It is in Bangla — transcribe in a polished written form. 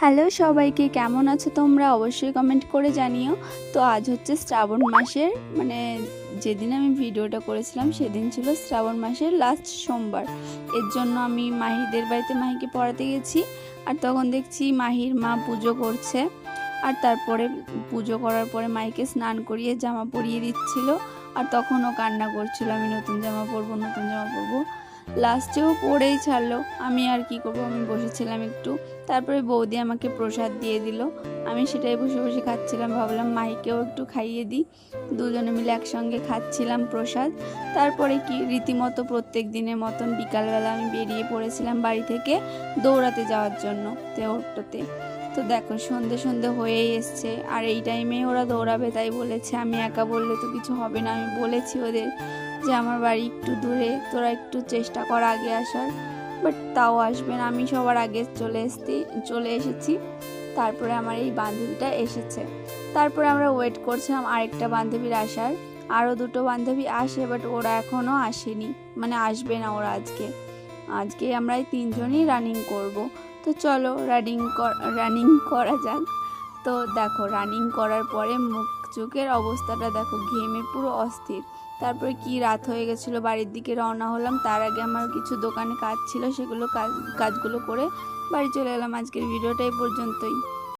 হ্যালো সবাইকে, কেমন আছো তোমরা? অবশ্যই কমেন্ট করে জানিও। তো আজ হচ্ছে শ্রাবণ মাসের যেদিন আমি ভিডিওটা করেছিলাম সেদিন ছিল শ্রাবণ মাসের লাস্ট সোমবার। এর জন্য আমি মাহিদের বাড়িতে মাহিকে পড়াতে গেছি। আর তখন দেখছি মাহির মা পুজো করছে। আর তারপরে পুজো করার পরে মাহিকে স্নান করিয়ে জামা পরিয়ে দিচ্ছিল। আর তখনও কান্না করছিল, আমি নতুন জামা পরবো, নতুন জামা পরবো। লাস্টেও পরেই ছাড়লো। আমি আর কি করবো, আমি বসেছিলাম একটু। তারপরে বৌদি আমাকে প্রসাদ দিয়ে দিল। আমি সেটাই বসে বসে খাচ্ছিলাম। ভাবলাম মাহিকেও একটু খাইয়ে দিই। দুজনে মিলে একসঙ্গে খাচ্ছিলাম প্রসাদ। তারপরে কি রীতিমতো প্রত্যেক দিনের মতন বিকালবেলা আমি বেরিয়ে পড়েছিলাম বাড়ি থেকে দৌড়াতে যাওয়ার জন্য তেহট্টতে। তো দেখো সন্ধে সন্ধে হয়েই এসছে, আর এই টাইমে ওরা দৌড়াবে, তাই বলেছে। আমি একা বললে তো কিছু হবে না। আমি বলেছি ওদের যে আমার বাড়ি একটু দূরে, তোরা একটু চেষ্টা কর আগে আসার। বাট তাও আসবে না। আমি সবার আগে চলে এসেছি। তারপরে আমার এই বান্ধবীটা এসেছে। তারপরে আমরা ওয়েট করছিলাম আরেকটা বান্ধবীর আসার। আরও দুটো বান্ধবী আসে, বাট ওরা এখনও আসেনি, মানে আসবে না ওরা আজকে আমরা এই তিনজনই রানিং করব। তো চলো রানিং করা যাক। তো দেখো রানিং করার পরে মুখ চোখের অবস্থাটা দেখো, ঘেমে পুরো অস্থির। তারপরে কি রাত হয়ে গেছিলো, বাড়ির দিকে রওনা হলাম। তার আগে আমার কিছু দোকানে কাজ ছিল, সেগুলো কাজগুলো করে বাড়ি চলে এলাম। আজকের ভিডিওটা এই পর্যন্তই।